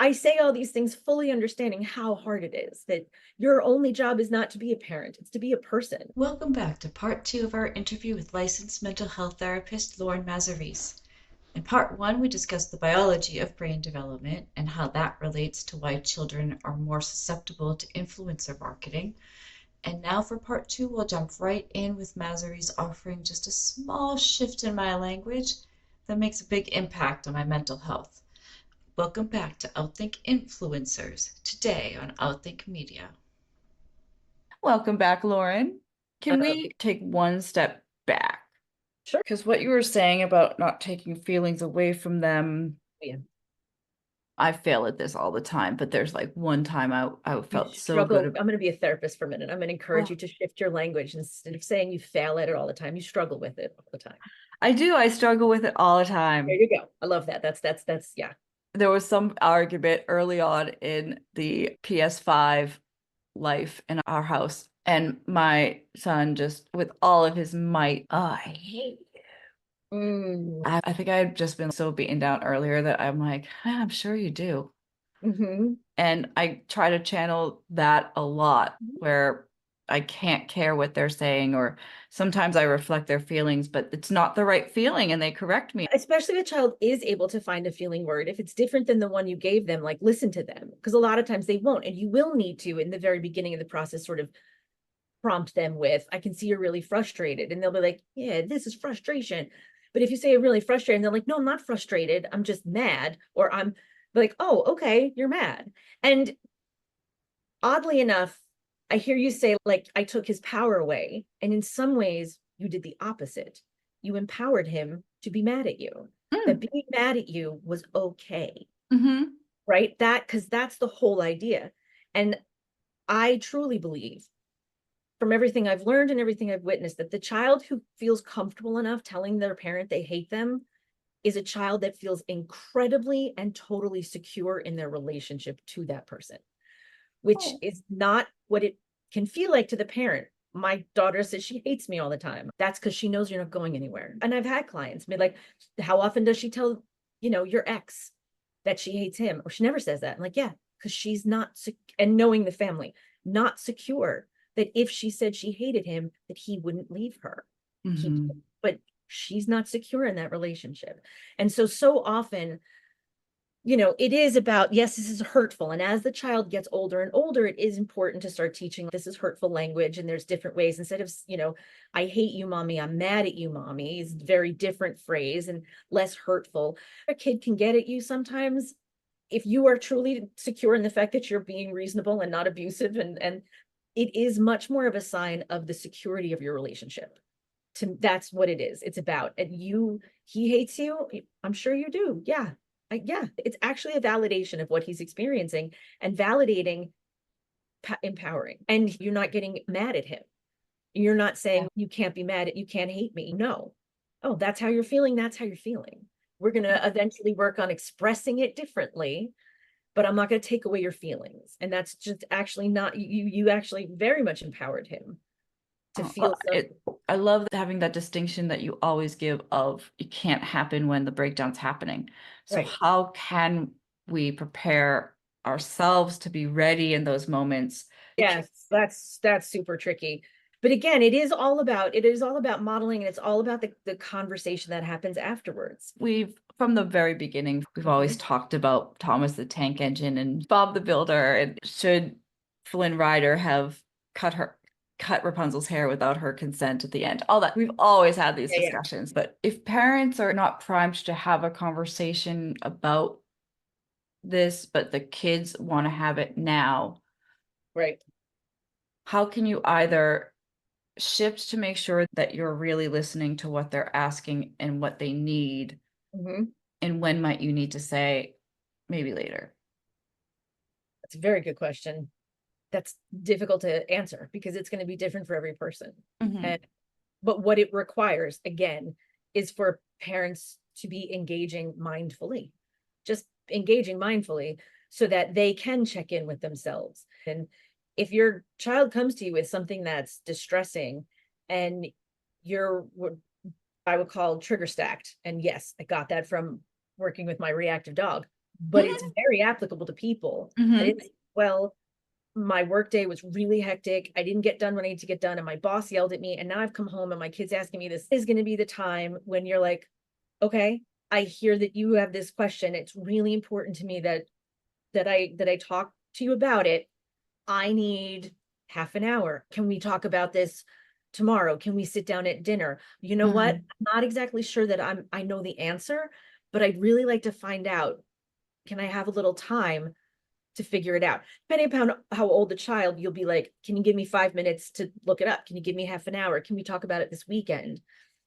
I say all these things fully understanding how hard it is, that your only job is not to be a parent, it's to be a person. Welcome back to part two of our interview with licensed mental health therapist Lauren Mazzarese. In part one, we discussed the biology of brain development and how that relates to why children are more susceptible to influencer marketing. And now for part two, we'll jump right in with Mazzarese offering just a small shift in my language that makes a big impact on my mental health. Welcome back to Outthink Influencers, today on Outthink Media. Welcome back, Lauren. Can Um, we take one step back? sure. Because what you were saying about not taking feelings away from them, Yeah. I fail at this all the time, but there's like one time I You felt so good struggle. about. I'm going to be a therapist for a minute. I'm going to encourage Oh, you to shift your language instead of saying you fail at it all the time. You struggle with it all the time. I do. I struggle with it all the There time. you go. I love that. That's yeah. There was some argument early on in the PS5 life in our house, and my son just, with all of his might, oh, I hate Mm. I think I had just been so beaten down earlier that I'm like, "Ah, I'm sure you do." Mm-hmm. And I try to channel that a lot where I can't care what they're saying, or sometimes I reflect their feelings, but it's not the right feeling and they correct me. Especially if a child is able to find a feeling word. If it's different than the one you gave them, like listen to them, because a lot of times they won't. And you will need to, in the very beginning of the process, sort of prompt them with, I can see you're really frustrated. And they'll be like, yeah, this is frustration. But if you say you're really frustrated, and they're like, no, I'm not frustrated. I'm just mad. Or I'm like, oh, okay, you're mad. And oddly enough, I hear you say, like, I took his power away. And in some ways, you did the opposite. You empowered him to be mad at you, that Mm. being mad at you was okay, Hmm. right? Because that's the whole idea. And I truly believe, from everything I've learned and everything I've witnessed, that the child who feels comfortable enough telling their parent they hate them is a child that feels incredibly and totally secure in their relationship to that person, which Oh. is not what it can feel like to the parent. My daughter says she hates me all the time. That's because she knows you're not going anywhere. And I've had clients be like, how often does she tell, your ex that she hates him? Or she never says that. I'm like, yeah, because she's not, and knowing the family, not secure that if she said she hated him, that he wouldn't leave her. He, Hmm. but she's not secure in that relationship. And so often, it is about, yes, this is hurtful. And as the child gets older and older, it is important to start teaching this is hurtful language. And there's different ways instead of, I hate you, mommy, I'm mad at you, mommy, is very different phrase and less hurtful. A kid can get at you sometimes if you are truly secure in the fact that you're being reasonable and not abusive. And it is much more of a sign of the security of your relationship. That's what it is. It's about, and he hates you. I'm sure you do. Yeah. Yeah. It's actually a validation of what he's experiencing and validating, empowering. And you're not getting mad at him. You're not saying you can't be mad at, you can't hate me. No. Oh, that's how you're feeling. That's how you're feeling. We're going to eventually work on expressing it differently, but I'm not going to take away your feelings. And that's just actually not you actually very much empowered him to Oh, feel some. I love having that distinction that you always give of it can't happen when the breakdown's happening. So Right. how can we prepare ourselves to be ready in those moments? Yes, that's super tricky. But again, it is all about modeling, and it's all about the conversation that happens afterwards. We've, from the very beginning, we've always Mhm. talked about Thomas the Tank Engine and Bob the Builder, and should Flynn Rider have cut Rapunzel's hair without her consent at the end. All that. We've always had these Yeah, yeah, discussions, but if parents are not primed to have a conversation about this, but the kids want to have it now, right. how can you either shift to make sure that you're really listening to what they're asking and what they need, Mhm. and when might you need to say maybe later? That's a very good question. That's difficult to answer because it's going to be different for every person. Hmm. And but what it requires, again, is for parents to be engaging mindfully, just engaging mindfully so that they can check in with themselves. And if your child comes to you with something that's distressing and you're what I would call trigger stacked, and yes, I got that from working with my reactive dog. but it's very applicable to people. And Mhm. it's, well, my workday was really hectic. I didn't get done what I need to get done, and my boss yelled at me. And now I've come home and my kid's asking me, this is going to be the time when you're like, okay, I hear that you have this question. It's really important to me that I talk to you about it. I need half an hour. Can we talk about this tomorrow? Can we sit down at dinner? You know what? Mhm. I'm not exactly sure that I know the answer, but I'd really like to find out. Can I have a little time to figure it out? Depending upon how old the child, you'll be like, can you give me 5 minutes to look it up? Can you give me half an hour? Can we talk about it this weekend?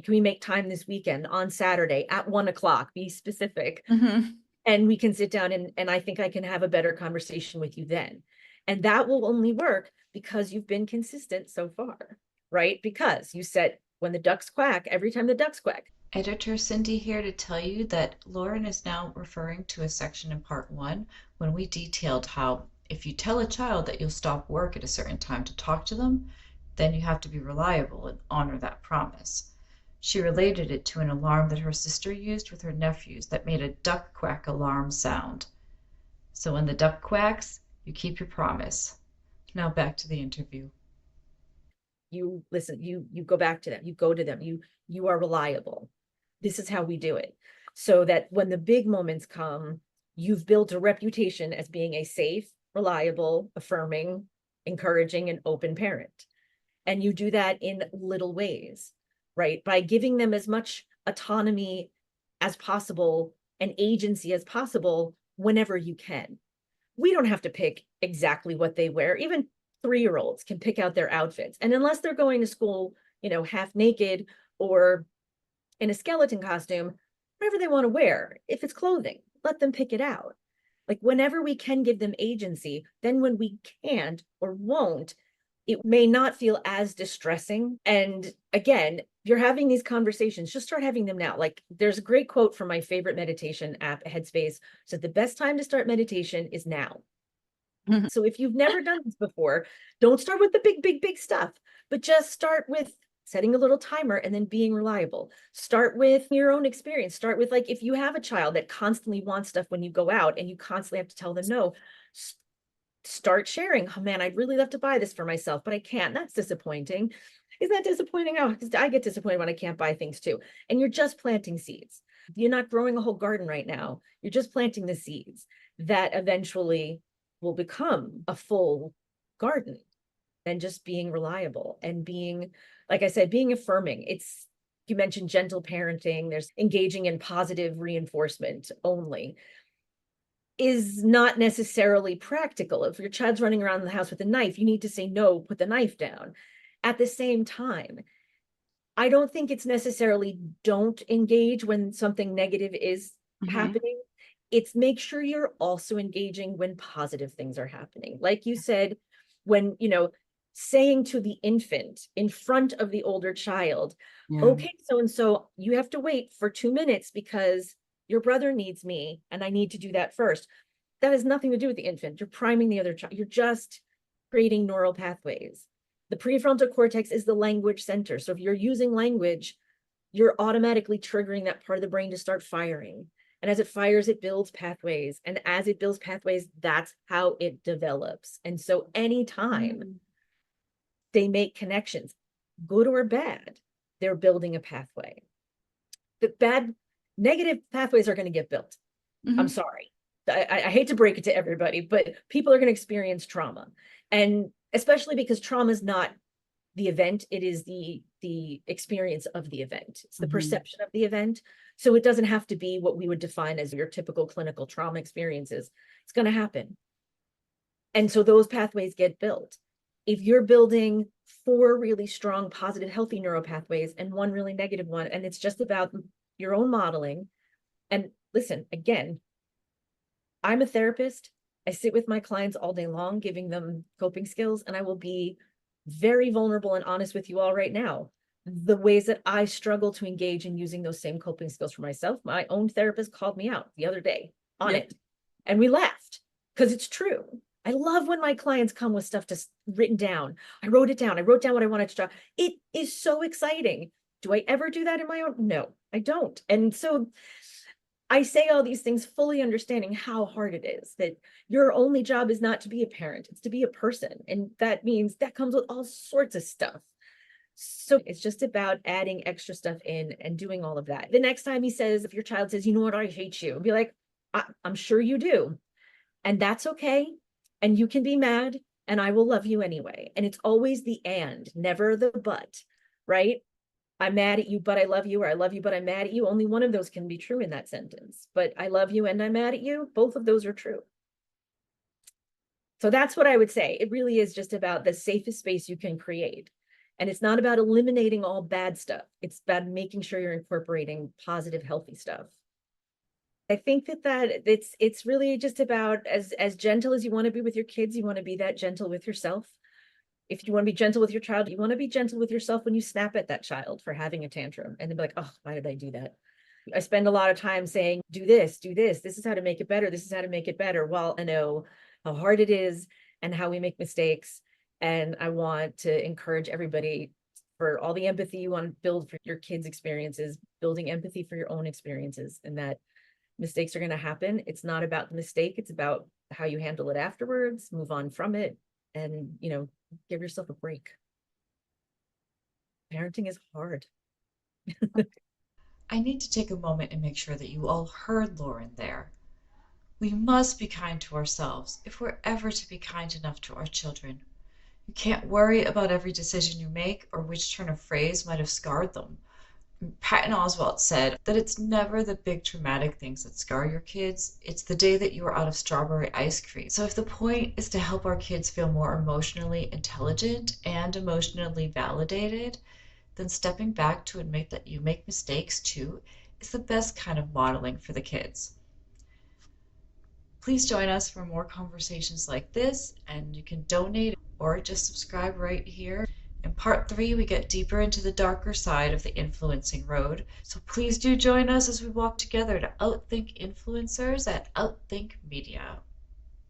Can we make time this weekend on Saturday at 1 o'clock? Be specific. Mhm. And we can sit down, and I think I can have a better conversation with you then. And that will only work because you've been consistent so far, right? Because you said, when the ducks quack, every time the ducks quack. Editor Cindy here to tell you that Lauren is now referring to a section in part one when we detailed how if you tell a child that you'll stop work at a certain time to talk to them, then you have to be reliable and honor that promise. She related it to an alarm that her sister used with her nephews that made a duck quack alarm sound. So when the duck quacks, you keep your promise. Now back to the interview. You listen, you go back to them, you go to them, you are reliable. This is how we do it. So that when the big moments come, you've built a reputation as being a safe, reliable, affirming, encouraging, and open parent. And you do that in little ways, right? By giving them as much autonomy as possible and agency as possible whenever you can. We don't have to pick exactly what they wear. Even 3-year-olds can pick out their outfits. And unless they're going to school, half naked or in a skeleton costume, whatever they want to wear, if it's clothing, let them pick it out. Like, whenever we can give them agency, then when we can't or won't, it may not feel as distressing. And again, if you're having these conversations, just start having them now. Like, there's a great quote from my favorite meditation app, Headspace, said the best time to start meditation is now. Mhm. So if you've never done this before, don't start with the big stuff, but just start with setting a little timer and then being reliable. Start with your own experience. Start with, like, if you have a child that constantly wants stuff when you go out and you constantly have to tell them no, start sharing. Oh man, I'd really love to buy this for myself, but I can't. That's disappointing. Isn't that disappointing? Oh, I get disappointed when I can't buy things too. And you're just planting seeds. You're not growing a whole garden right now. You're just planting the seeds that eventually will become a full garden. And just being reliable and being, like I said, being affirming. You mentioned gentle parenting. There's engaging in positive reinforcement only is not necessarily practical. If your child's running around the house with a knife, you need to say, no, put the knife down. At the same time, I don't think it's necessarily don't engage when something negative is Mhm. happening. It's make sure you're also engaging when positive things are happening. Like you said, when, saying to the infant in front of the older child, Yeah. okay, so and so, you have to wait for 2 minutes because your brother needs me and I need to do that first. That has nothing to do with the infant. You're priming the other child. You're just creating neural pathways. The prefrontal cortex is the language center. So if you're using language, you're automatically triggering that part of the brain to start firing. And as it fires, it builds pathways. And as it builds pathways, that's how it develops. And so anytime they make connections, good or bad, they're building a pathway. The bad, negative pathways are going to get built. I'm Mhm. sorry. I hate to break it to everybody, but people are going to experience trauma. And especially because trauma is not the event, it is the experience of the event. It's the Mhm. perception of the event. So it doesn't have to be what we would define as your typical clinical trauma experiences. It's going to happen. And so those pathways get built. If you're building 4 really strong, positive, healthy neural pathways and 1 really negative one, and it's just about your own modeling. And listen, again, I'm a therapist. I sit with my clients all day long, giving them coping skills, and I will be very vulnerable and honest with you all right now. The ways that I struggle to engage in using those same coping skills for myself, my own therapist called me out the other day on Yep. it, and we laughed because it's true. I love when my clients come with stuff written down. I wrote it down. I wrote down what I wanted to draw. It is so exciting. Do I ever do that in my own? No, I don't. And so I say all these things fully understanding how hard it is, that your only job is not to be a parent, it's to be a person. And that means that comes with all sorts of stuff. So it's just about adding extra stuff in and doing all of that. The next time he says, if your child says, you know what, I hate you, be like, I'm sure you do. And that's okay. And you can be mad and I will love you anyway. And it's always the and, never the but, right? I'm mad at you, but I love you, or I love you, but I'm mad at you. Only one of those can be true in that sentence. But I love you and I'm mad at you. Both of those are true. So that's what I would say. It really is just about the safest space you can create. And it's not about eliminating all bad stuff. It's about making sure you're incorporating positive, healthy stuff. I think that it's really just about as gentle as you want to be with your kids, you want to be that gentle with yourself. If you want to be gentle with your child, you want to be gentle with yourself when you snap at that child for having a tantrum and then be like, oh, why did I do that? I spend a lot of time saying, do this, this is how to make it better. This is how to make it better. Well, I know how hard it is and how we make mistakes. And I want to encourage everybody for all the empathy you want to build for your kids' experiences, building empathy for your own experiences, and that mistakes are going to happen. It's not about the mistake. It's about how you handle it afterwards, move on from it, and, give yourself a break. Parenting is hard. I need to take a moment and make sure that you all heard Lauren there. We must be kind to ourselves if we're ever to be kind enough to our children. You can't worry about every decision you make or which turn of phrase might have scarred them. Patton Oswalt said that it's never the big traumatic things that scar your kids, it's the day that you are out of strawberry ice cream. So if the point is to help our kids feel more emotionally intelligent and emotionally validated, then stepping back to admit that you make mistakes too is the best kind of modeling for the kids. Please join us for more conversations like this, and you can donate or just subscribe right here. In part 3, we get deeper into the darker side of the influencing road, so please do join us as we walk together to outthink influencers at Outthink Media.